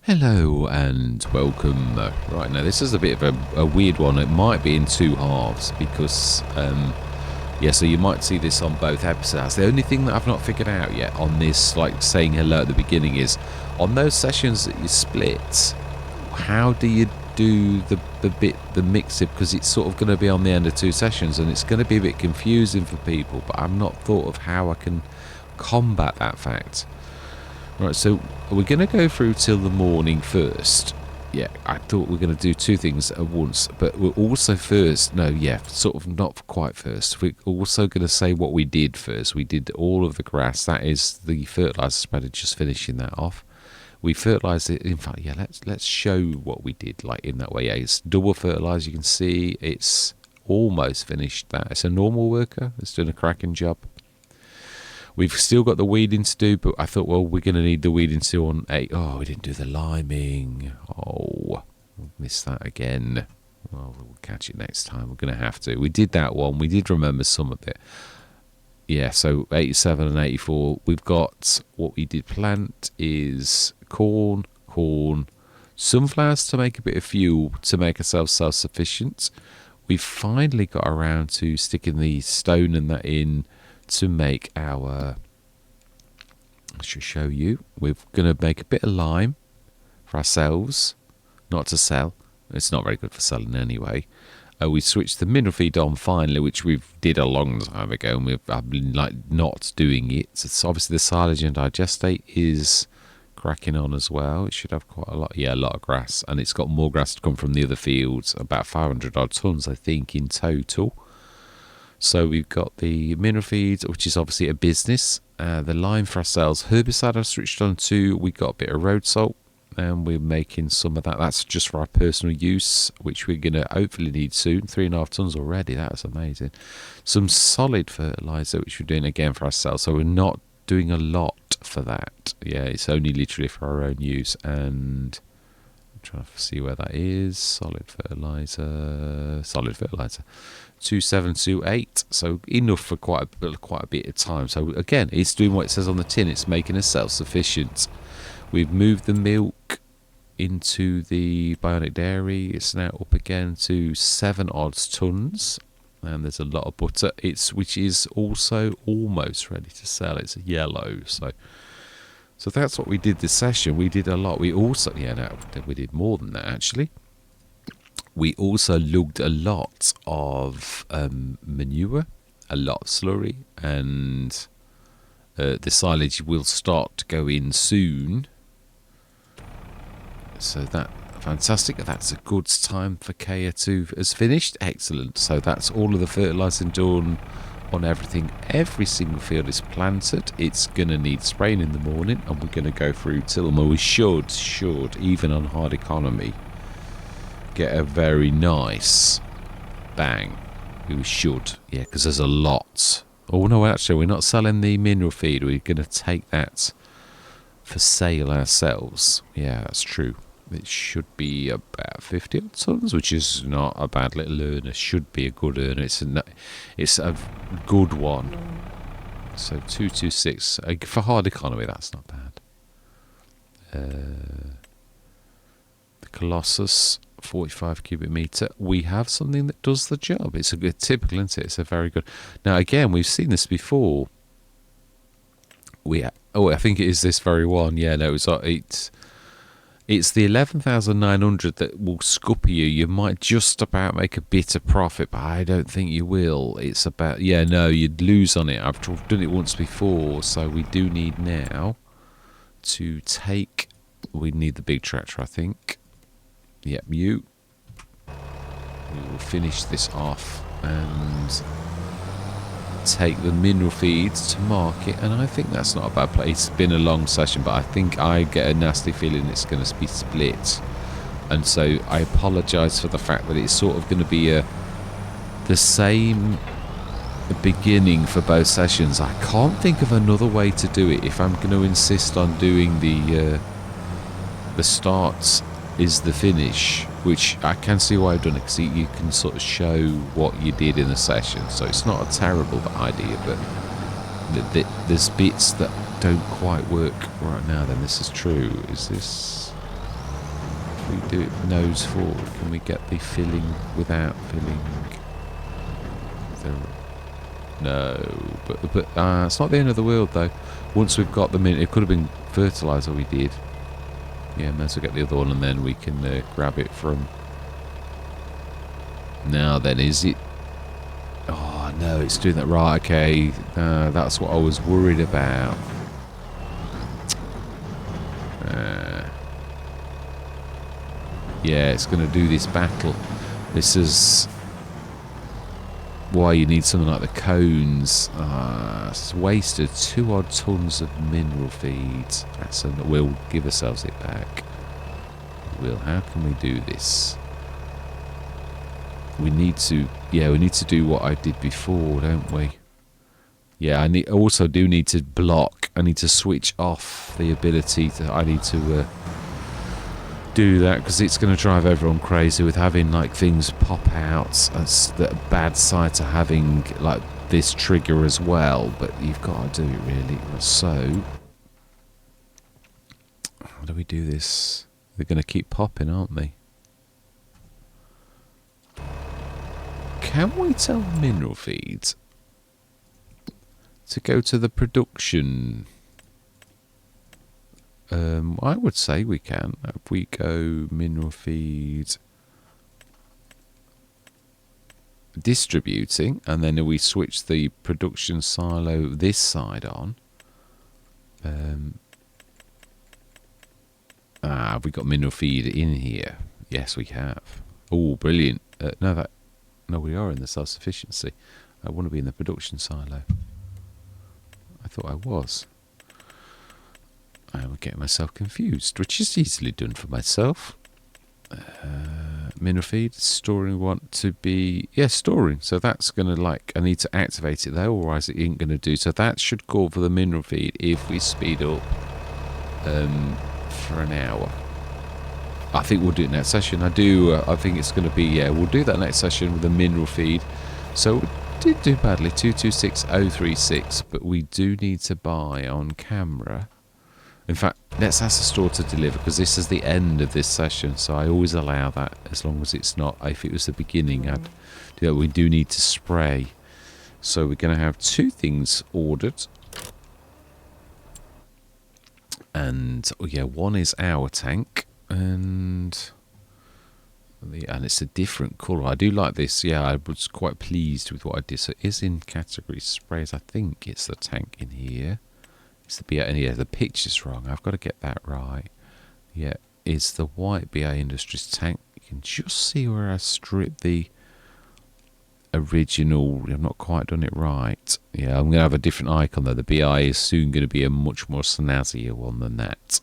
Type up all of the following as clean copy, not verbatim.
Hello and welcome. Right, now this is a bit of a weird one. It might be in two halves because, yeah, so you might see this on both episodes. The only thing that I've not figured out yet on this, like saying hello at the beginning, is on those sessions that you split, how do you do the mix-up? Because it's sort of going to be on the end of two sessions and it's going to be a bit confusing for people, but I've not thought of how I can combat that fact. Right, so we're going to go through till the morning first. Yeah, I thought we are going to do two things at once, but we're also sort of not quite first. We're also going to say what we did first. We did all of the grass. That is the fertiliser spreader, just finishing that off. We fertilised it. In fact, yeah, let's show what we did, like in that way. Yeah, it's double fertilised. You can see it's almost finished. That it's a normal worker. It's doing a cracking job. We've still got the weeding to do, but I thought, well, we're going to need the weeding to do on 8. Oh, we didn't do the liming. Oh, missed that again. Well, we'll catch it next time. We're going to have to. We did that one. We did remember some of it. Yeah, so 87 and 84. We've got what we did plant is corn, sunflowers to make a bit of fuel to make ourselves self-sufficient. We've finally got around to sticking the stone and that in to make our, I should show you, we're going to make a bit of lime for ourselves, not to sell. It's not very good for selling anyway. We switched the mineral feed on finally, which we did a long time ago, and I've been like not doing it. So obviously the silage and digestate is cracking on as well. It should have quite a lot, yeah, a lot of grass, and it's got more grass to come from the other fields, about 500 odd tons I think in total. So we've got the mineral feeds, which is obviously a business. The lime for ourselves. Herbicide I've switched on to. We got a bit of road salt, and we're making some of that. That's just for our personal use, which we're going to hopefully need soon. 3.5 tons already. That's amazing. Some solid fertilizer, which we're doing again for ourselves. So we're not doing a lot for that. Yeah, it's only literally for our own use. And I'm trying to see where that is. Solid fertilizer. 2728, so enough for quite a bit of time. So again, it's doing what it says on the tin. It's making us self-sufficient. We've moved the milk into the bionic dairy. It's now up again to 7 odd tons, and there's a lot of butter. Which is also almost ready to sell. It's yellow, so that's what we did this session. We did a lot. We also we did more than that actually. We also lugged a lot of manure, a lot of slurry, and the silage will start to go in soon. So that fantastic. That's a good time for Kea to has finished. Excellent. So that's all of the fertilising done on everything. Every single field is planted. It's going to need spraying in the morning, and we're going to go through till we should even on hard economy get a very nice bang. We should, yeah, because there's a lot. Oh no, actually we're not selling the mineral feed. We're going to take that for sale ourselves. Yeah, that's true. It should be about 50 tons, which is not a bad little earner. Should be a good earner. It's a good one. So 226 for hard economy. That's not bad. The Colossus 45 cubic meter. We have something that does the job. It's a good typical, isn't it? It's a very good. Now again, we've seen this before. I think it is this very one. Yeah, no, it's the 11,900 that will scupper you. You might just about make a bit of profit, but I don't think you will. It's about, yeah, no, you'd lose on it. I've done it once before, so we do need now to take. We need the big tractor, I think. Yep, we will finish this off and take the mineral feeds to market, and I think that's not a bad place. It's been a long session, but I think I get a nasty feeling it's going to be split, and so I apologise for the fact that it's sort of going to be the same beginning for both sessions. I can't think of another way to do it if I'm going to insist on doing the starts is the finish, which I can see why I've done it, because you can sort of show what you did in the session. So it's not a terrible idea, but there's bits that don't quite work right now. Then this is true. Is this If we do it nose forward, can we get the filling without filling? No, but it's not the end of the world though. Once we've got them in, it could have been fertilizer we did. Yeah, may as well get the other one and then we can grab it from... Now then, is it... Oh no, it's doing that right, okay. That's what I was worried about. Yeah, it's going to do this battle. This is why you need something like the cones. It's wasted 2 odd tons of mineral feeds. We'll give ourselves it back. How can we do this? We need to do what I did before, don't we? Yeah, I also do need to block. I need to switch off the ability to... I need to do that because it's going to drive everyone crazy with having like things pop out. That's the bad side to having like this trigger as well, but you've got to do it really. So how do we do this? They're going to keep popping, aren't they? Can we tell mineral feeds to go to the production? I would say we can. If we go mineral feed distributing, and then we switch the production silo this side on. Have we got mineral feed in here? Yes, we have. Oh, brilliant. No, we are in the self-sufficiency. I want to be in the production silo. I thought I was. I'm getting myself confused, which is easily done for myself. Mineral feed, storing, want to be... Yeah, storing. So that's going to I need to activate it though, otherwise it ain't going to do. So that should call for the mineral feed if we speed up for an hour. I think we'll do it next session. I think it's going to be... Yeah, we'll do that next session with the mineral feed. So we did do badly, 226036, but we do need to buy on camera... In fact, let's ask the store to deliver because this is the end of this session, so I always allow that as long as it's not. If it was the beginning, I'd do that. We do need to spray, so we're going to have 2 things ordered, and one is our tank, and it's a different colour. I do like this. Yeah, I was quite pleased with what I did. So it is in category sprays. I think it's the tank in here. It's the BA, yeah, the picture's wrong. I've got to get that right. Yeah, it's the white BA Industries tank. You can just see where I stripped the original. I've not quite done it right. Yeah, I'm going to have a different icon though. The BI is soon going to be a much more snazzier one than that.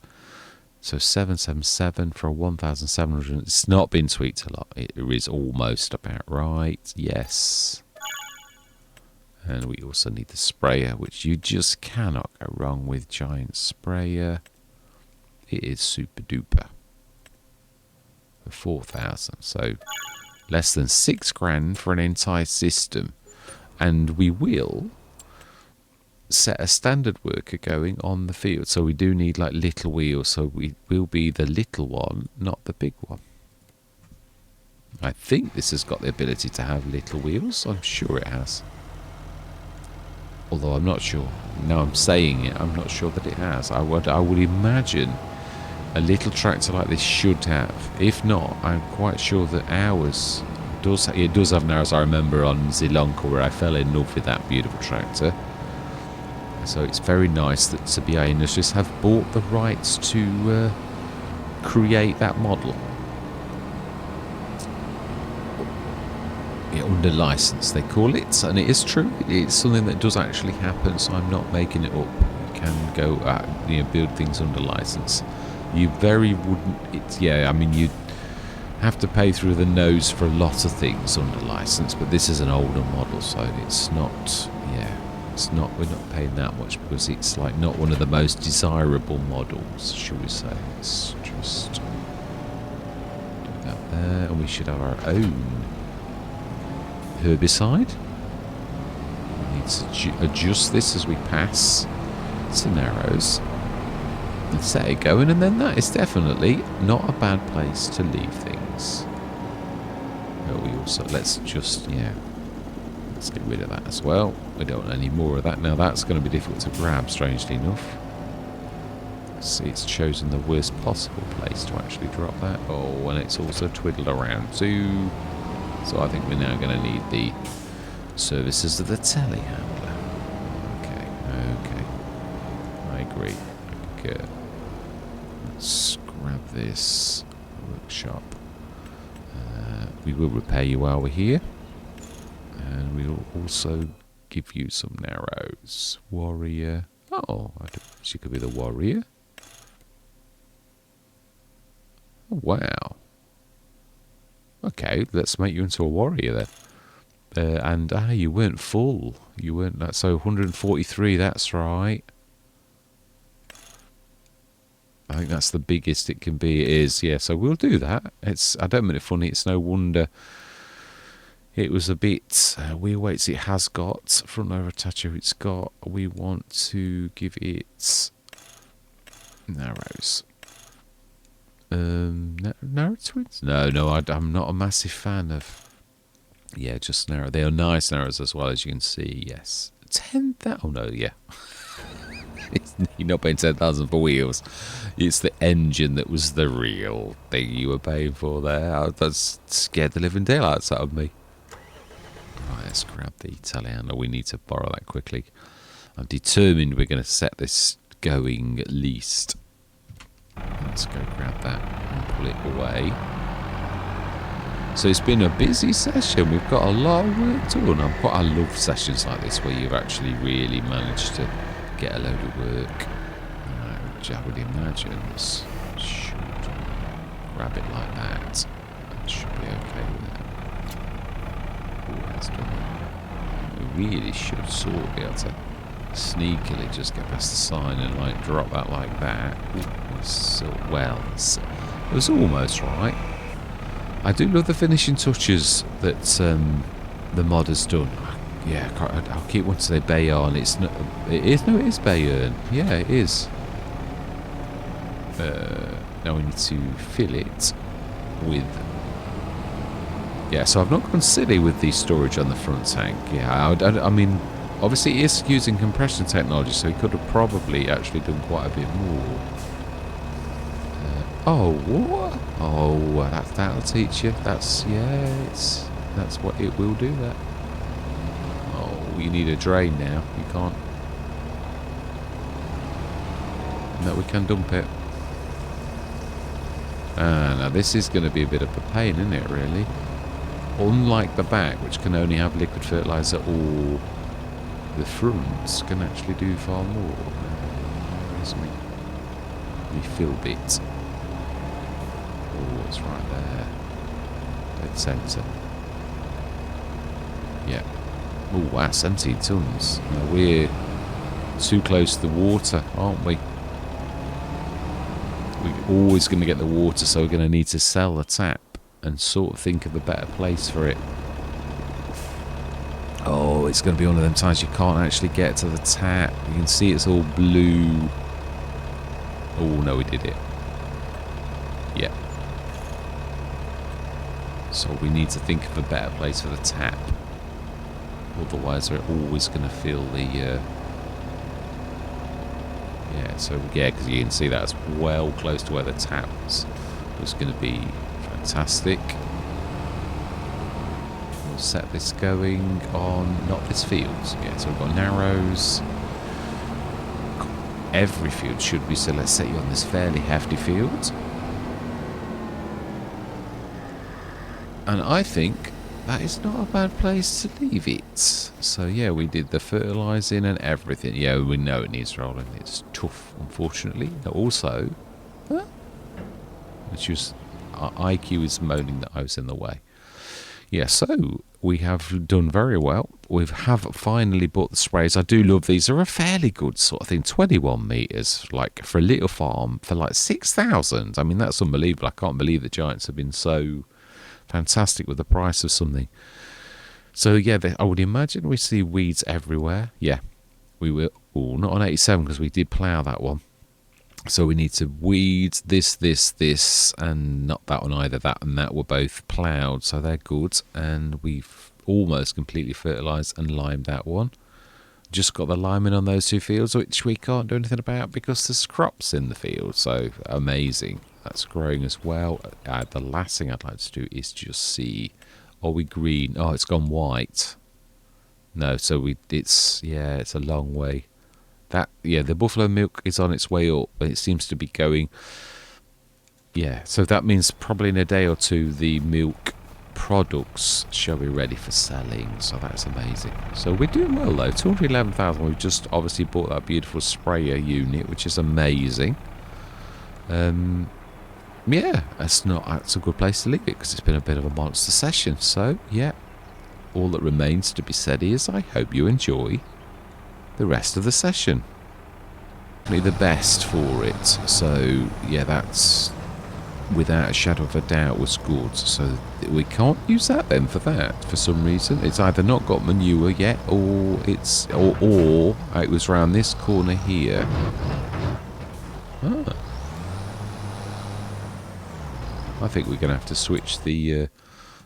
So 777 for 1,700. It's not been tweaked a lot. It is almost about right. Yes. And we also need the sprayer, which you just cannot go wrong with. Giant sprayer. It is super duper. For 4,000. So less than £6,000 for an entire system. And we will set a standard worker going on the field. So we do need like little wheels. So we will be the little one, not the big one. I think this has got the ability to have little wheels. I'm sure it has. Although I'm not sure. Now I'm saying it, I'm not sure that it has. I would imagine a little tractor like this should have. If not, I'm quite sure that ours does. It does have an ours. I remember on Zielonka where I fell in love with that beautiful tractor. So it's very nice that BA Industries have bought the rights to create that model. Yeah, under license they call it, and it is true. It's something that does actually happen, so I'm not making it up. You can go build things under license. You wouldn't. Yeah, I mean you'd have to pay through the nose for a lot of things under license, but this is an older model, so it's not. Yeah, it's not. We're not paying that much because it's like not one of the most desirable models, shall we say? It's just do that there, and we should have our own herbicide. We need to adjust this as we pass scenarios. and set it going, and then that is definitely not a bad place to leave things. But we also, let's just, yeah, let's get rid of that as well. We don't want any more of that. Now that's going to be difficult to grab, strangely enough. See, it's chosen the worst possible place to actually drop that. Oh, and it's also twiddled around too. So I think we're now going to need the services of the telehandler. Okay. I agree. Good. Let's grab this workshop. We will repair you while we're here. And we'll also give you some narrows. Warrior. Oh, I don't, she could be the warrior. Oh, wow. Okay, let's make you into a warrior then. And you weren't full. You weren't that. So 143. That's right. I think that's the biggest it can be. It is, yeah. So we'll do that. It's. I don't mean it funny. It's no wonder. It was a bit wheel weights. It has got front loader attacher. It's got. We want to give it narrows. Narrow twins? No, I'm not a massive fan of. Yeah, just narrow. They are nice narrows as well, as you can see. Yes, 10,000. Oh no, yeah. You're not paying 10,000 for wheels. It's the engine that was the real thing you were paying for there. That's scared the living daylights out of me. Right, let's grab the telehandler. We need to borrow that quickly. I'm determined we're going to set this going at least. Let's go grab that and pull it away. So it's been a busy session. We've got a lot of work done. I love sessions like this where you've actually really managed to get a load of work. Which I would imagine should grab it like that. That should be okay with that. Oh, that's done that. We really should sort of be able to sneakily just get past the sign and like drop that like that. So well, it was almost right. I do love the finishing touches that the mod has done. Yeah, I'll keep wanting to say B4yern. It's not. It is B4yern. Yeah, it is. Now we need to fill it with. Yeah, so I've not gone silly with the storage on the front tank. Yeah, I mean, obviously it is using compression technology, so he could have probably actually done quite a bit more. Oh, what? Oh, that'll teach you. That's what it will do. That. Oh, you need a drain now. You can't. No, we can dump it. Now this is going to be a bit of a pain, isn't it? Really. Unlike the back, which can only have liquid fertilizer, or the fronts can actually do far more. Where's me fill bit? Oh, it's right there. Dead centre. Yeah. Oh, wow, 17 tons. Now we're too close to the water, aren't we? We're always going to get the water, so we're going to need to sell the tap and sort of think of a better place for it. Oh, it's going to be one of them times you can't actually get to the tap. You can see it's all blue. Oh, no, we did it. Yeah. So we need to think of a better place for the tap. Otherwise, we're always going to feel the... Yeah, so, yeah, because you can see that's well close to where the tap was going to be. Fantastic. We'll set this going on not this field. Yeah, so we've got narrows. Every field should be, so let's set you on this fairly hefty field. And I think that is not a bad place to leave it. So yeah, we did the fertilising and everything. Yeah, we know it needs rolling. It's tough, unfortunately. Also, it's just IQ is moaning that I was in the way. Yeah, so we have done very well. We have finally bought the sprays. I do love these. They're a fairly good sort of thing. 21 metres, like for a little farm, for like 6,000. I mean, that's unbelievable. I can't believe the Giants have been so fantastic with the price of something. So yeah, I would imagine we see weeds everywhere. Yeah, we were. Oh, not on 87 because we did plough that one. So we need to weed this, and not that one either. That and that were both ploughed, so they're good. And we've almost completely fertilised and limed that one. Just got the liming on those two fields, which we can't do anything about because there's crops in the field. So amazing. That's growing as well. The last thing I'd like to do is just see, are we green? Oh, it's gone white. No, so it's a long way. The buffalo milk is on its way up, but it seems to be going. Yeah, so that means probably in a day or two the milk products shall be ready for selling. So that's amazing. So we're doing well though. 211,000. We've just obviously bought that beautiful sprayer unit, which is amazing. Yeah, that's a good place to leave it because it's been a bit of a monster session. So yeah, all that remains to be said is I hope you enjoy the rest of the session. The best for it. So yeah, that's without a shadow of a doubt was good. So we can't use that then for that for some reason. It's either not got manure yet, or it was around this corner here. I think we're gonna have to switch the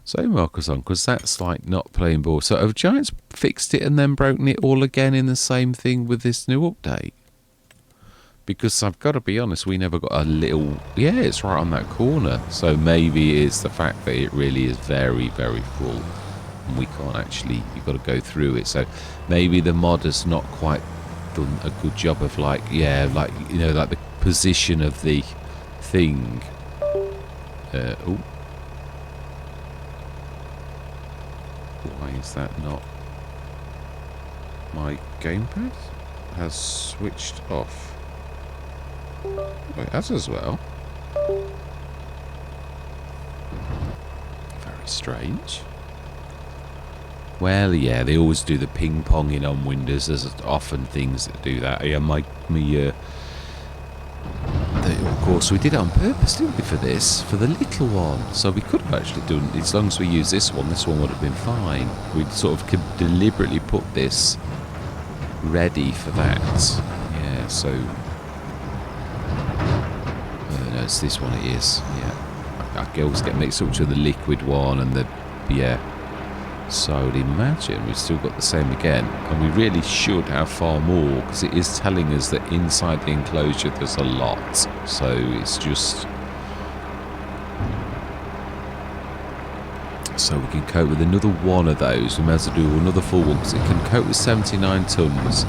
zone markers on because that's like not playing ball. So have Giants fixed it and then broken it all again in the same thing with this new update? Because I've got to be honest, we never got a little... Yeah, it's right on that corner. So maybe it's the fact that it really is very, very full. And we can't actually... You've got to go through it. So maybe the mod has not quite done a good job of like the position of the thing. Why is that not... My gamepad has switched off. Oh, it has as well. Very strange. Well, yeah, they always do the ping-ponging on Windows. There's often things that do that. Yeah, of course, we did it on purpose, didn't we, for this? For the little one. So we could have actually done... As long as we use this one would have been fine. We sort of deliberately put this ready for that. Yeah, so... no, it's this one it is. Yeah. I always get mixed up to the liquid one and the... Yeah. So I would imagine we've still got the same again. And we really should have far more, because it is telling us that inside the enclosure there's a lot. So it's just... So we can cope with another one of those. We may as well do another full one, because it can cope with 79 tonnes.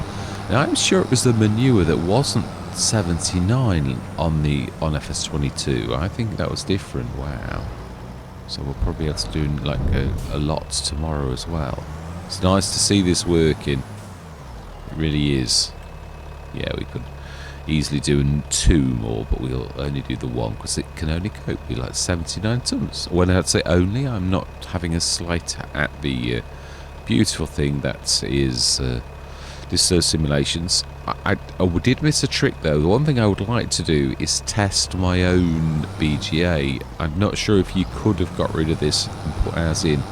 Now I'm sure it was the manure that wasn't 79 on FS25. I think that was different. Wow. So we'll probably have to do like a lot tomorrow as well. It's nice to see this working. It really is. Yeah, we could easily do 2 more, but we'll only do the 1 because it can only cope with like 79 tonnes. When I'd say only, I'm not having a slight at the beautiful thing that is Disturb Simulations. I did miss a trick though. The one thing I would like to do is test my own BGA. I'm not sure if you could have got rid of this and put ours in.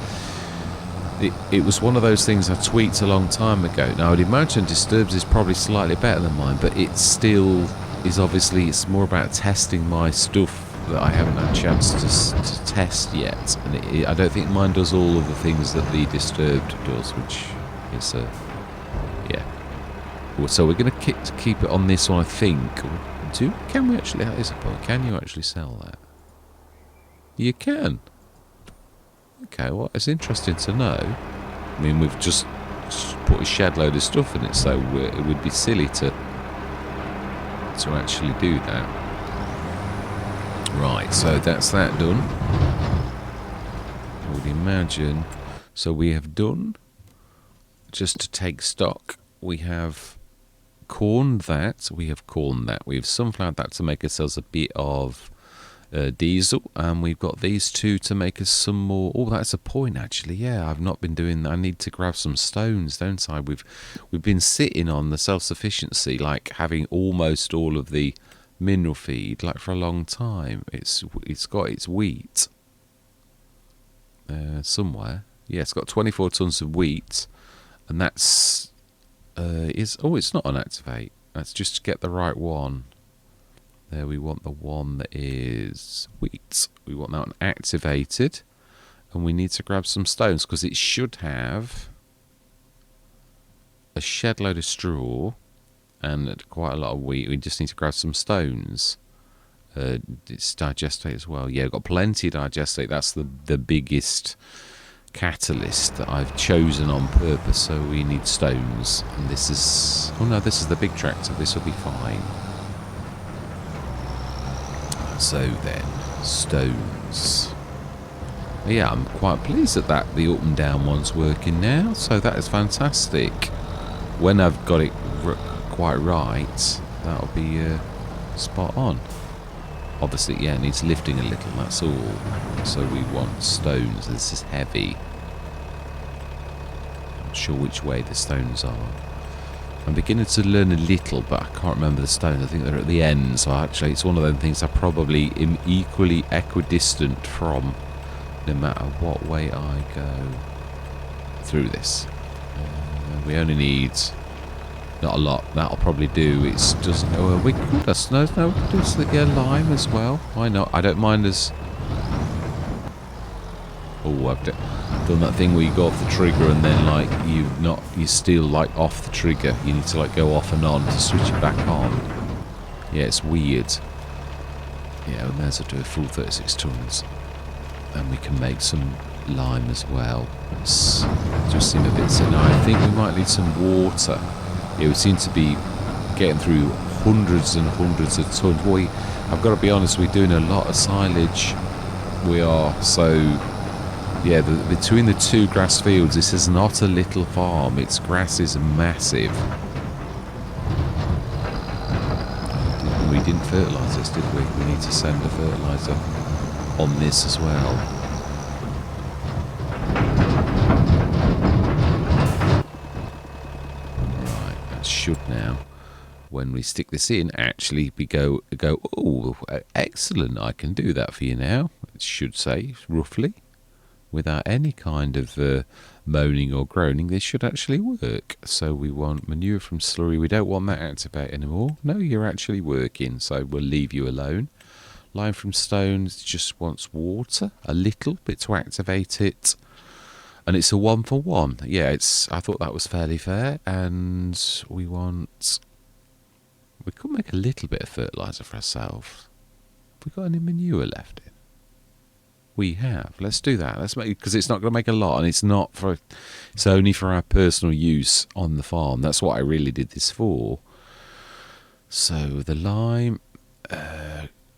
It was one of those things I tweaked a long time ago. Now I'd imagine Disturbs is probably slightly better than mine, but it still is obviously, it's more about testing my stuff that I haven't had a chance to test yet. And I don't think mine does all of the things that the Disturbed does, which is yeah. So we're going to keep it on this one, I think. Can we actually... That is a point. Can you actually sell that? You can. Okay, well, it's interesting to know. I mean, we've just put a shed load of stuff in it, so it would be silly to actually do that. Right, so that's that done. I would imagine. So we have done, just to take stock, we have corned that, we have sunflowered that to make ourselves a bit of diesel, and we've got these two to make us some more. Oh, that's a point actually. Yeah, I've not been doing that. I need to grab some stones, don't I? We've been sitting on the self-sufficiency, like having almost all of the mineral feed, like for a long time. It's got its wheat somewhere. Yeah, it's got 24 tons of wheat, and that's it's not an activate. That's just to get the right one. There we want the one that is wheat. We want that one activated. And we need to grab some stones because it should have a shed load of straw and quite a lot of wheat. We just need to grab some stones. It's digestate as well. Yeah, we've got plenty of digestate. That's the biggest catalyst that I've chosen on purpose. So we need stones. And this is... Oh no, this is the big tractor. This will be fine. So then, stones. Yeah, I'm quite pleased that the up and down one's working now. So that is fantastic. When I've got it quite right, that'll be spot on. Obviously, yeah, it needs lifting a little, that's all. So we want stones. This is heavy. I'm not sure which way the stones are. I'm beginning to learn a little, but I can't remember the stones. I think they're at the end. So actually, it's one of those things I probably am equally equidistant from, no matter what way I go through this. We only need not a lot. That'll probably do. It's just we could do the lime as well. Why not? I don't mind as. Oh, I've done that thing where you go off the trigger and then like you're still like off the trigger. You need to like go off and on to switch it back on. Yeah, it's weird. Yeah, we may as well do a full 36 tons. And we can make some lime as well. Let's just seem a bit thin. I think we might need some water. Yeah, we seem to be getting through hundreds and hundreds of tons. I've got to be honest, we're doing a lot of silage. We are. So, yeah, between the two grass fields, this is not a little farm. Its grass is massive. We didn't fertilise this, did we? We need to send a fertiliser on this as well. Right, that should now, when we stick this in, actually go, oh, excellent, I can do that for you now. It should say, roughly, without any kind of moaning or groaning, this should actually work. So we want manure from slurry. We don't want that activate anymore. No, you're actually working, so we'll leave you alone. Lime from stones just wants water, a little bit to activate it. And it's a 1-for-1. Yeah, I thought that was fairly fair. And we could make a little bit of fertiliser for ourselves. Have we got any manure left in? We have. Let's do that. Let's make, because it's not going to make a lot, and it's only for our personal use on the farm. That's what I really did this for. So the lime,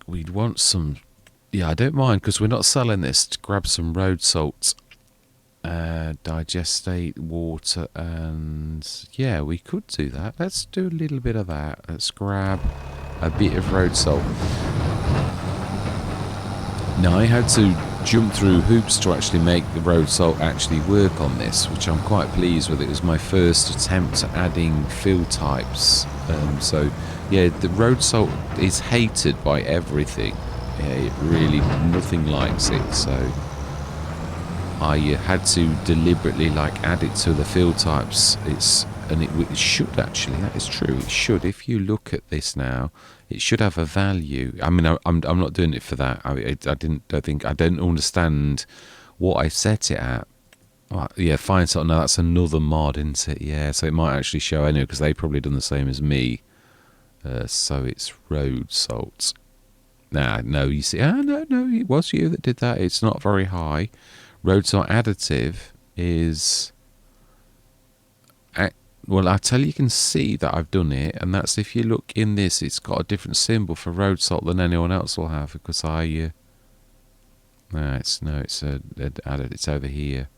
we'd want some. Yeah, I don't mind because we're not selling this. To grab some road salt, digestate, water, and yeah, we could do that. Let's do a little bit of that. Let's grab a bit of road salt. Now, I had to jump through hoops to actually make the road salt actually work on this, which I'm quite pleased with. It was my first attempt at adding fill types. So, yeah, the road salt is hated by everything. Yeah, it really, nothing likes it. So, I had to deliberately add it to the fill types. It should actually. That is true. It should. If you look at this now, it should have a value. I mean, I'm not doing it for that. I don't understand what I set it at. Oh, yeah, fine salt. No, that's another mod, isn't it? Yeah, so it might actually show anyway because they've probably done the same as me. So it's road salt. No, you see. No, it was you that did that. It's not very high. Road salt additive is. Well, I tell you can see that I've done it, and that's if you look in this, it's got a different symbol for road salt than anyone else will have because it's added. It's over here.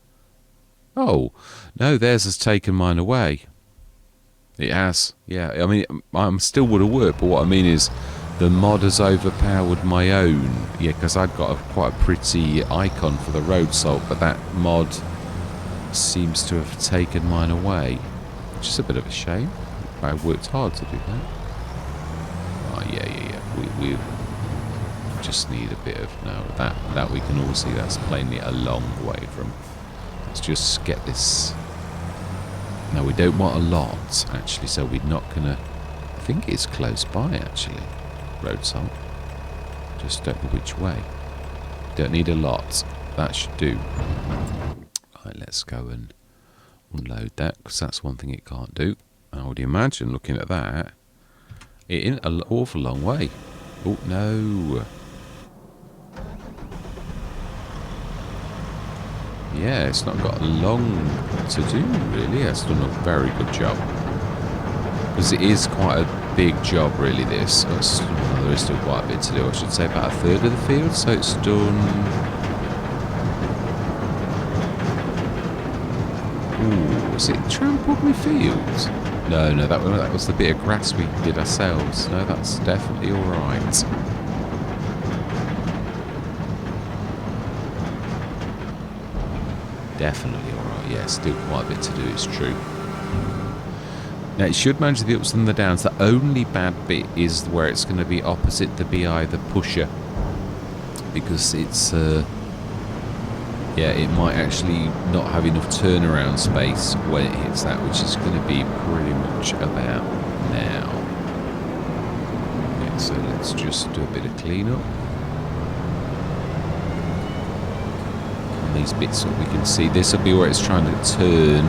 Oh no, theirs has taken mine away. It has. Yeah, I mean, I still would have worked, but what I mean is, the mod has overpowered my own. Yeah, because I'd got quite a pretty icon for the road salt, but that mod seems to have taken mine away. Which is a bit of a shame. I worked hard to do that. Oh, yeah. We just need a bit of... No, that we can all see. That's plainly a long way from... Let's just get this... No, we don't want a lot, actually, so we're not going to... I think it's close by, actually. road salt. Just don't know which way. Don't need a lot. That should do. Right, let's go and unload that, because that's one thing it can't do. I would imagine, looking at that, it isn't an awful long way. Oh, no. Yeah, it's not got long to do, really. It's done a very good job. Because it is quite a big job, really, this. Well, there is still quite a bit to do. I should say about a third of the field, so it's done... Ooh, was it trampled my fields? No, that was the bit of grass we did ourselves. No, that's definitely alright. Definitely alright, yeah, still quite a bit to do, it's true. Now, it should manage the ups and the downs. The only bad bit is where it's going to be opposite the BI, the pusher. Because it's... yeah, it might actually not have enough turnaround space when it hits that, which is going to be pretty much about now. Yeah, so let's just do a bit of cleanup. On these bits that we can see, this will be where it's trying to turn.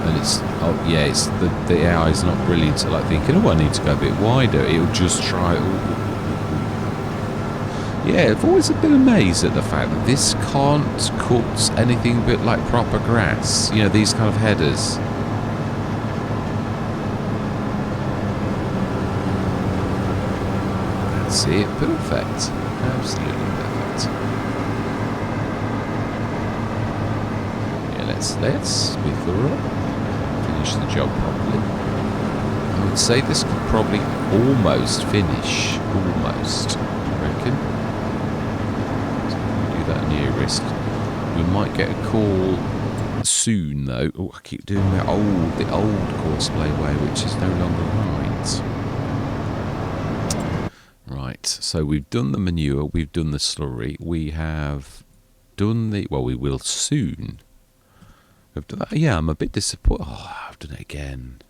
And it's, oh yeah, it's the AI is not brilliant, so like thinking, oh, I need to go a bit wider. It'll just try, yeah, I've always been amazed at the fact that this can't cut anything but like proper grass. You know, these kind of headers. That's it, perfect. Absolutely perfect. Yeah, let's be thorough. Finish the job properly. I would say this could probably almost finish. Almost, I reckon. That nearest. We might get a call soon though. Oh, I keep doing the old courseplay way, which is no longer right. Right, so we've done the manure, we've done the slurry, we have done the, well, we will soon. We've done that. Yeah, I'm a bit disappointed. Oh, I've done it again.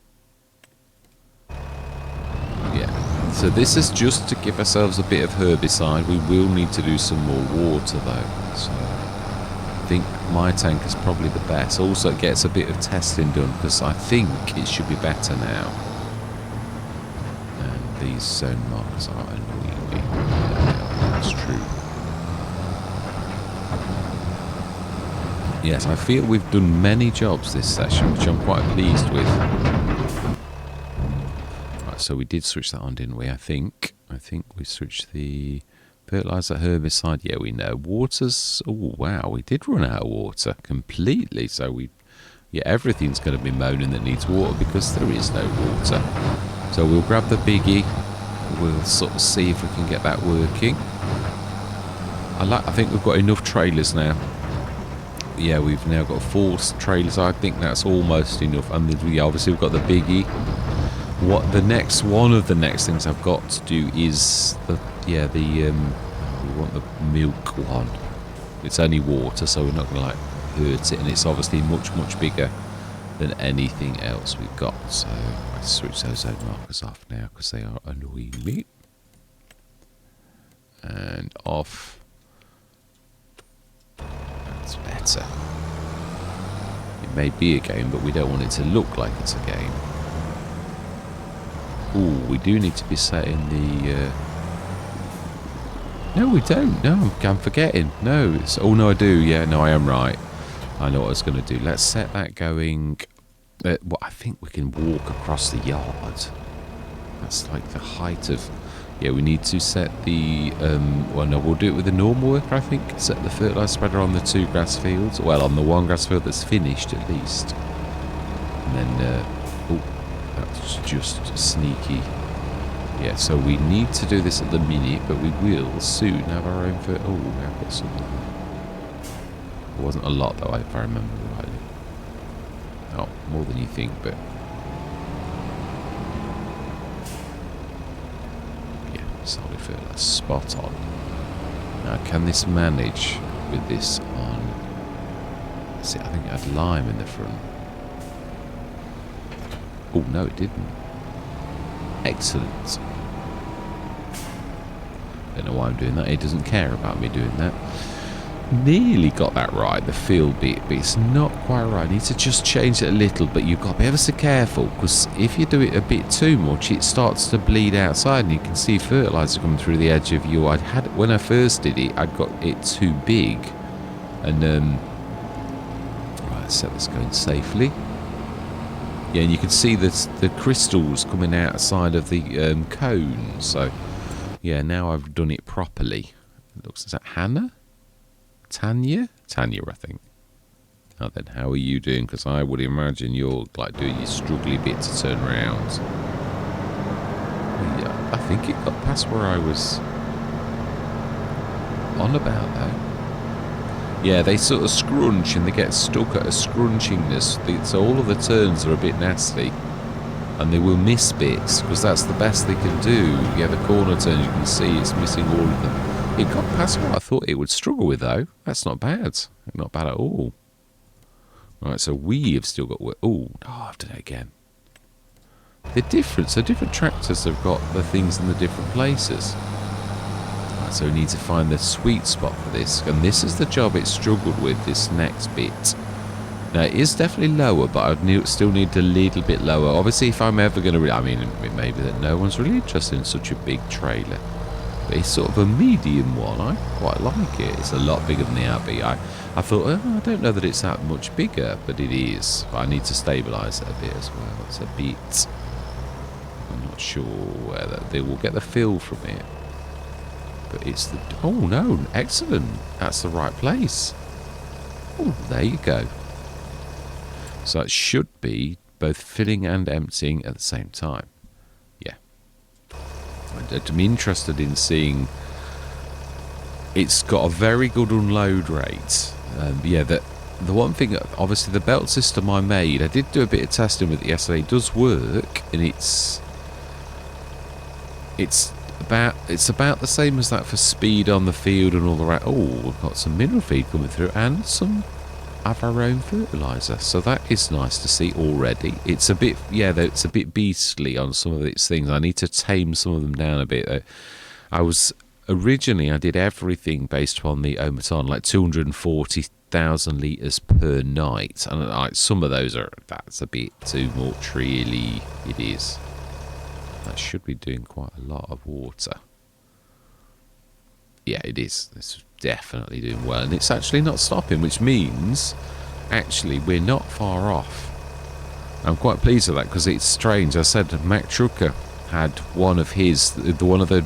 Yeah. So this is just to give ourselves a bit of herbicide. We will need to do some more water though. So I think my tank is probably the best. Also it gets a bit of testing done because I think it should be better now. And these zone marks are annoying me. That's true. Yes, I feel we've done many jobs this session, which I'm quite pleased with. So we did switch that on, didn't we? I think we switched the fertilizer, herbicide. Yeah, we know. Water's... Oh, wow. We did run out of water completely. So yeah, everything's going to be moaning that needs water because there is no water. So we'll grab the biggie. We'll sort of see if we can get that working. I think we've got enough trailers now. Yeah, we've now got 4 trailers. I think that's almost enough. And obviously we've got the biggie. What the next one of the next things I've got to do is we want the milk one. It's only water, so we're not going to like hurt it, and it's obviously much bigger than anything else we've got. So I switch those zone markers off now because they are annoying me. And off. That's better. It may be a game, but we don't want it to look like it's a game. Ooh, we do need to be setting the... No, we don't. No, I'm forgetting. No, it's... Oh, no, I do. Yeah, no, I am right. I know what I was going to do. Let's set that going... well, I think we can walk across the yard. That's like the height of... Yeah, we need to set the... well, no, we'll do it with the normal worker, I think. Set the fertiliser spreader on the 2 grass fields. Well, on the 1 grass field that's finished, at least. And then... that's just sneaky. Yeah, so we need to do this at the minute, but we will soon have our own... Oh, we've got some... It wasn't a lot, though, if I remember rightly. Oh, more than you think, but... Yeah, solid fertilizer. Spot on. Now, can this manage with this on... See, I think it had lime in the front. Oh, no, it didn't. Excellent. Don't know why I'm doing that. It doesn't care about me doing that. Nearly got that right, the fill bit, but it's not quite right. I need to just change it a little, but you've got to be ever so careful, because if you do it a bit too much, it starts to bleed outside, and you can see fertilizer coming through the edge of your... When I first did it, I'd got it too big, and right, let's set this going safely. Yeah, and you can see the crystals coming outside of the cone. So yeah, now I've done it properly. It looks, is that Hannah? Tanya, I think. Now then, how are you doing? Because I would imagine you're like doing your struggly bit to turn around. Yeah, I think it got past where I was on about though. Yeah, they sort of scrunch and they get stuck at a scrunchingness. So all of the turns are a bit nasty, and they will miss bits because that's the best they can do. Yeah, the corner turns, you can see it's missing all of them. It got past what I thought it would struggle with, though. That's not bad. Not bad at all. Right, so we have still got... Oh, I've done it again. They're different. So different tractors have got the things in the different places. Right, so we need to find the sweet spot for this. And this is the job it struggled with, this next bit. Now, it is definitely lower, but I still need a little bit lower. Obviously, if I'm ever going to... I mean, it may be that no one's really interested in such a big trailer. It's sort of a medium one. I quite like it. It's a lot bigger than the Abbey. I thought, I don't know that it's that much bigger, but it is. But I need to stabilise it a bit as well. It's a bit... I'm not sure whether they will get the feel from it. But it's the... Oh, no. Excellent. That's the right place. Oh, there you go. So it should be both filling and emptying at the same time. I'm interested in seeing. It's got a very good unload rate. Yeah, the one thing, obviously, the belt system I made, I did do a bit of testing with it yesterday. It does work, and it's about the same as that for speed on the field and all the rest. Oh, we've got some mineral feed coming through and some of our own fertilizer, so that is nice to see already. It's a bit, yeah, it's a bit beastly on some of its things. I need to tame some of them down a bit though. I did everything based upon the Omaton, like 240,000 litres per night, and like some of those that's a bit too much, really. It is. That should be doing quite a lot of water. Yeah, it is. It's definitely doing well, and it's actually not stopping, which means actually we're not far off. I'm quite pleased with that because it's strange. I said Mac Trucker had one of the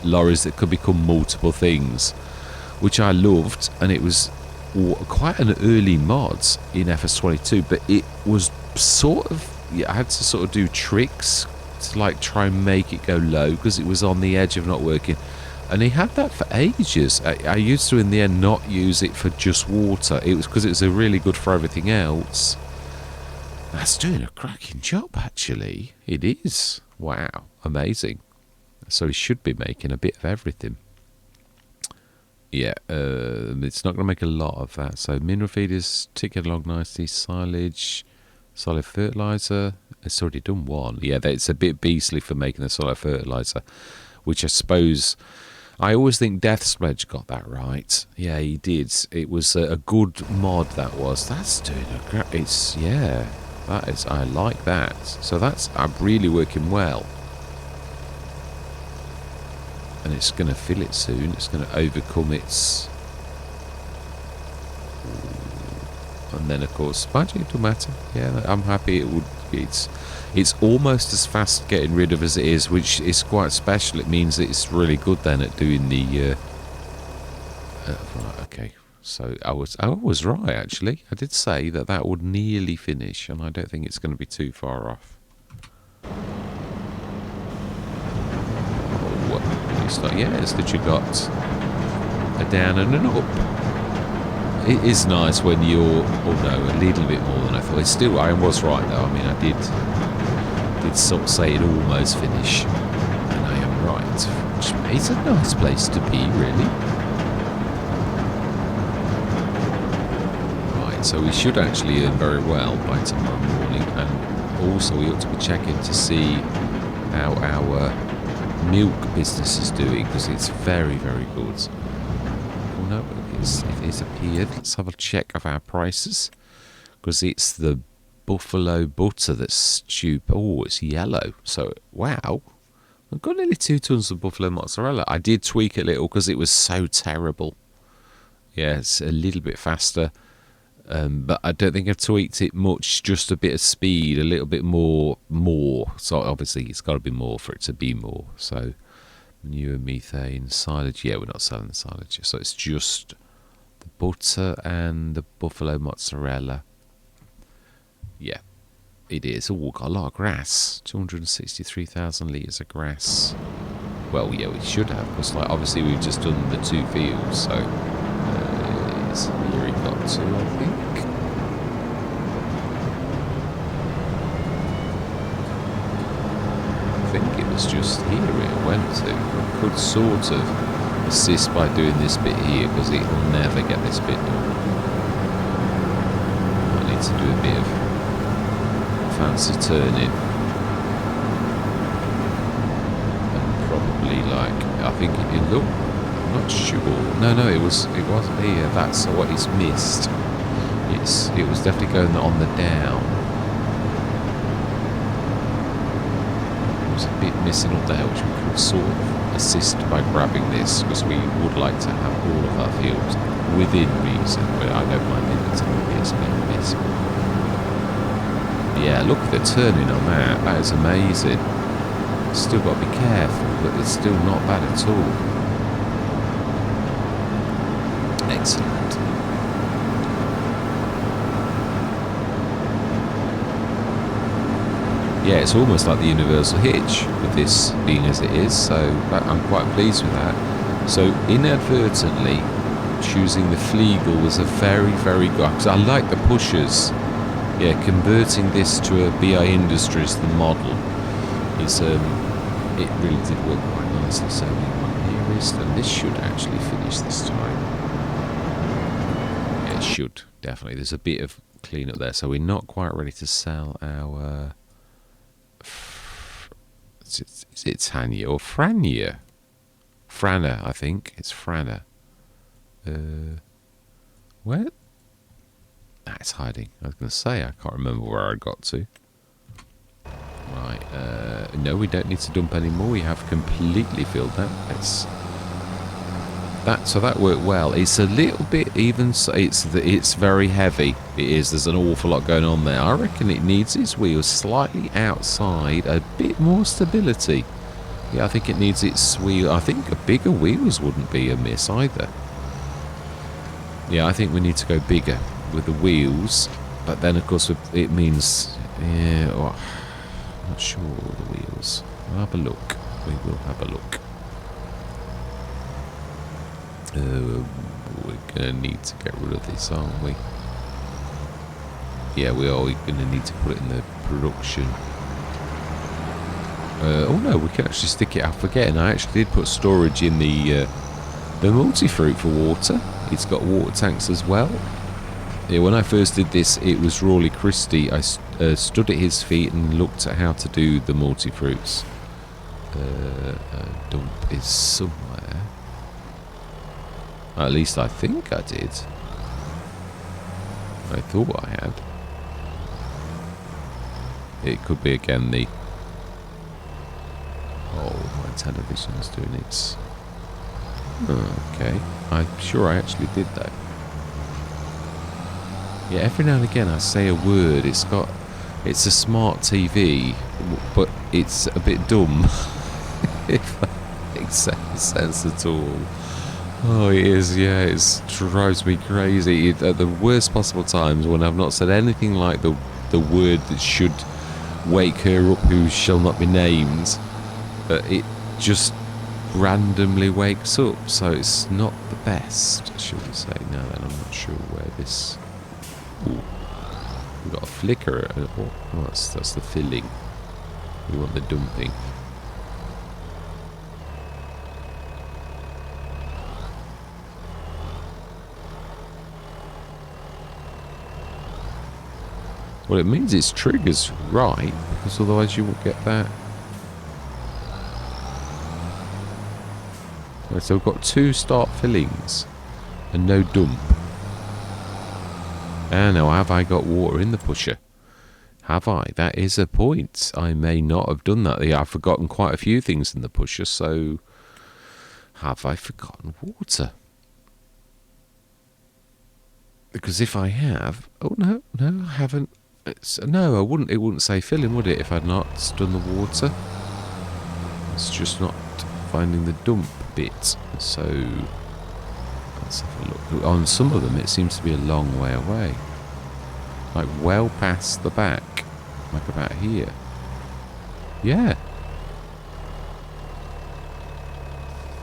lorries that could become multiple things, which I loved, and it was quite an early mod in FS25, but it was sort of, yeah, I had to sort of do tricks to like try and make it go low because it was on the edge of not working. And he had that for ages. I used to, in the end, not use it for just water. It was because it was really good for everything else. That's doing a cracking job, actually. It is. Wow. Amazing. So he should be making a bit of everything. Yeah, it's not going to make a lot of that. So mineral feed is ticking along nicely. Silage, solid fertiliser. It's already done one. Yeah, it's a bit beastly for making the solid fertiliser, which I suppose... I always think Death Sledge got that right. Yeah, he did. It was a good mod, that was. That's doing a great... It's... Yeah, that is... I like that. So that's really working well. And it's going to fill it soon. It's going to overcome its... And then, of course, magic tomato. Yeah, I'm happy it would... It's almost as fast getting rid of as it is, which is quite special. It means that it's really good then at doing the... right, okay. So I was right, actually. I did say that would nearly finish, and I don't think it's going to be too far off. Oh, it's like, yeah, it's literally got a down and an up. It is nice when you're... Oh, no, a little bit more than I thought. It's still... I was right, though. I mean, I did sort of say it almost finish, and I am right, which is a nice place to be, really. Right, so we should actually earn very well by tomorrow morning, and also we ought to be checking to see how our milk business is doing, because it's very, very good. Oh no, it is appeared. Let's have a check of our prices, because it's the buffalo butter that's stupid. Oh, it's yellow. So, wow. I've got nearly 2 tons of buffalo mozzarella. I did tweak it a little because it was so terrible. Yeah, it's a little bit faster. But I don't think I've tweaked it much. Just a bit of speed, a little bit more. So obviously it's got to be more for it to be more. So manure, methane, silage. Yeah, we're not selling the silage. So it's just the butter and the buffalo mozzarella. Yeah, it is. Oh, got a lot of grass. 263,000 litres of grass. Well, yeah, we should have, because like obviously we've just done the 2 fields. So here he got to, I think. I think it was just here it went to. I could sort of assist by doing this bit here, because it will never get this bit done. I need to do a bit of fancy turning. And probably like, I think it looked, I'm not sure. No, it wasn't here. That's what it's missed. It was definitely going on the down. It was a bit missing up there, which we could sort of assist by grabbing this, because we would like to have all of our fields within reason, but I don't mind it a bit. Yeah, look at the turning on that. That is amazing. Still got to be careful, but it's still not bad at all. Excellent. Yeah, it's almost like the universal hitch with this being as it is, so I'm quite pleased with that. So inadvertently choosing the Fliegel was a very, very good, because I like the pushers. Yeah, converting this to a BI Industries, the model, is it really did work quite nicely. So here is, and this should actually finish this time. Yeah, it should, definitely. There's a bit of clean up there, so we're not quite ready to sell our is it Tanya or Frania? Frana, I think. It's Frana. Where? It's hiding. I was going to say, I can't remember where I got to. Right, no, we don't need to dump any more. We have completely filled that. So that worked well. It's a little bit even. So it's very heavy. It is. There's an awful lot going on there. I reckon it needs its wheels slightly outside, a bit more stability. Yeah, I think it needs its wheel. I think bigger wheels wouldn't be amiss either. Yeah, I think we need to go bigger with the wheels, but then of course it means, yeah, oh, I'm not sure the wheels. We'll have a look. We will have a look. We're gonna need to get rid of this, aren't we? Yeah, we are gonna need to put it in the production. Oh no, we can actually stick it. I'm forgetting. I actually did put storage in the multi-fruit for water. It's got water tanks as well. Yeah, when I first did this, it was Rawley Christie. I stood at his feet and looked at how to do the multi-fruits. Dump is somewhere. At least I think I did. I thought I had. It could be again the... Oh, my television's doing its... Oh, okay. I'm sure I actually did that. Yeah, every now and again I say a word. It's a smart TV, but it's a bit dumb. If that makes sense at all. Oh, it is, yeah, it drives me crazy. At the worst possible times, when I've not said anything like the word that should wake her up who shall not be named, it just randomly wakes up, so it's not the best, shall we say. Now then, I'm not sure where this... Ooh, we've got a flicker. Oh, that's the filling. We want the dumping. Well, it means its trigger's right, because otherwise you won't get that. So we've got 2 start fillings and no dump. And now, have I got water in the pusher? Have I? That is a point. I may not have done that. Yeah, I've forgotten quite a few things in the pusher, so have I forgotten water? Because if I have... Oh, no, I haven't. No, I wouldn't. It wouldn't say filling, would it, if I'd not done the water? It's just not finding the dump bit. So, let's have a look. On some of them, it seems to be a long way away. Like, well past the back. Like about here. Yeah.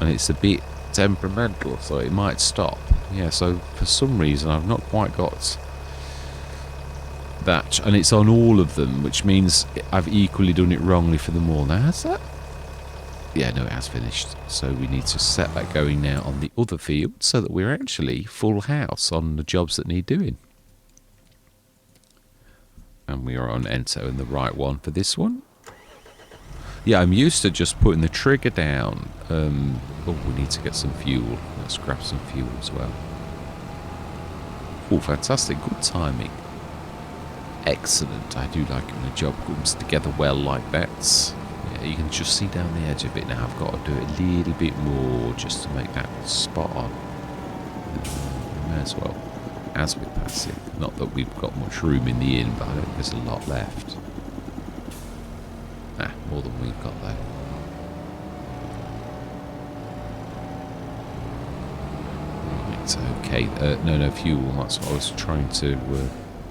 And it's a bit temperamental, so it might stop. Yeah, so for some reason, I've not quite got that. And it's on all of them, which means I've equally done it wrongly for them all. Now, has that? Yeah, no, it has finished. So we need to set that going now on the other field so that we're actually full house on the jobs that need doing. And we are on enter in the right one for this one. Yeah, I'm used to just putting the trigger down. Oh, we need to get some fuel. Let's grab some fuel as well. Oh, fantastic. Good timing. Excellent. I do like it when a job comes together well like that. Yeah, you can just see down the edge of it now. I've got to do it a little bit more just to make that spot on. May as well. As we pass it. Not that we've got much room in the inn, but I don't think there's a lot left. Ah, more than we've got though. Right, okay. No fuel. That's what I was trying to...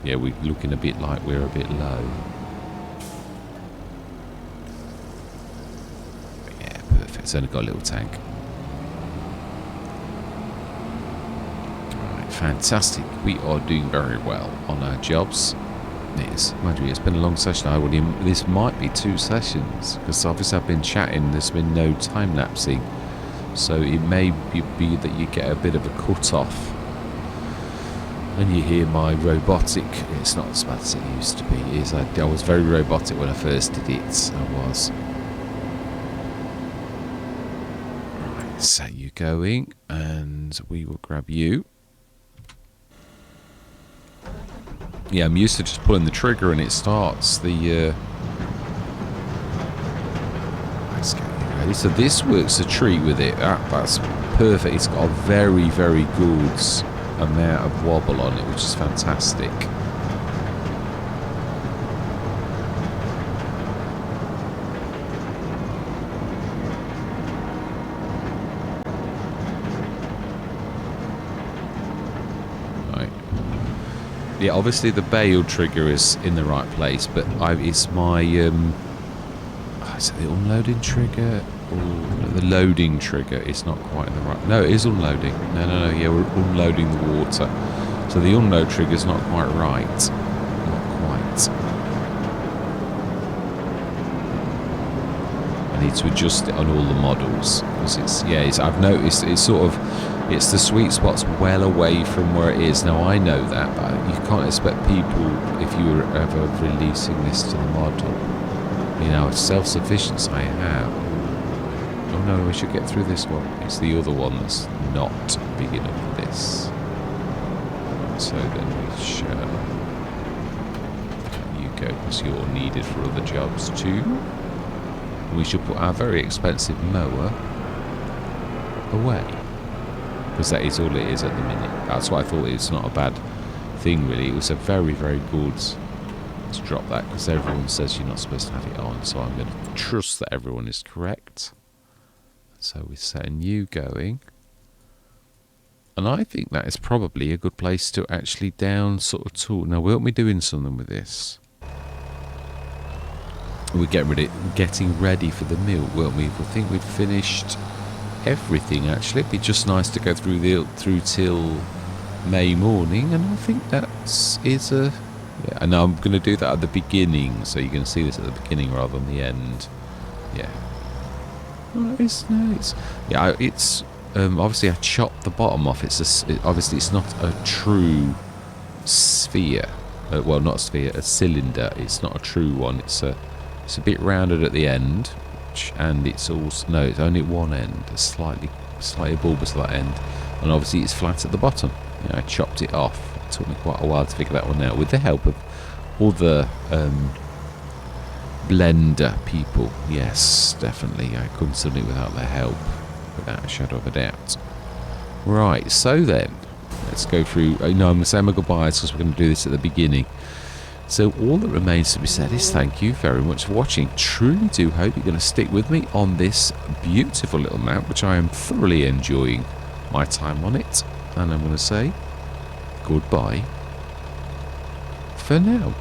yeah, we're looking a bit like we're a bit low. Yeah, perfect. It's only got a little tank. Fantastic. We are doing very well on our jobs. Mind you, it's been a long session. This might be 2 sessions because obviously I've been chatting. There's been no time lapsing, so it may be that you get a bit of a cut off and you hear my robotic. It's not as bad as it used to be. I was very robotic when I first did it. I was. Right, so you going, and we will grab you. Yeah, I'm used to just pulling the trigger and it starts the... Let's get you ready. So this works a treat with it. That's perfect. It's got a very, very good amount of wobble on it, which is fantastic. Yeah, obviously the bail trigger is in the right place, but it's my is it the unloading trigger or the loading trigger? It's not quite in the right. No, it is unloading. No. Yeah, we're unloading the water, so the unload trigger is not quite right. Not quite. I need to adjust it on all the models because I've noticed it's the sweet spot's well away from where it is. Now I know that, but you can't expect people, if you were ever releasing this to the model, self-sufficiency I have. Oh no, we should get through this one. It's the other one that's not big enough for this. So then we shall... You go, because you're needed for other jobs too. We should put our very expensive mower away. Because that is all it is at the minute. That's why I thought it's not a bad thing really. It was a very, very good to drop that because everyone says you're not supposed to have it on. So I'm going to trust that everyone is correct. So we're setting you going. And I think that is probably a good place to actually down sort of tool. Now, weren't we doing something with this? We're getting ready for the meal, weren't we? I think we'd finished everything actually. It'd be just nice to go through till May morning, and I think that is a... Yeah, and I'm going to do that at the beginning, so you can see this at the beginning rather than the end. Yeah. It's obviously I chopped the bottom off. Obviously it's not a true sphere. Well, not a sphere, a cylinder. It's not a true one. It's a bit rounded at the end, and it's also... No, it's only at one end. It's slightly slightly bulbous at that end, and obviously it's flat at the bottom. You know, I chopped it off. It took me quite a while to figure that one out, with the help of other blender people. Yes, definitely. I couldn't have done it without their help, without a shadow of a doubt. Right, so then, let's go through. No, I'm going to say my goodbyes because we're going to do this at the beginning. So all that remains to be said is thank you very much for watching. Truly do hope you're going to stick with me on this beautiful little map, which I am thoroughly enjoying my time on it. And I'm going to say goodbye for now.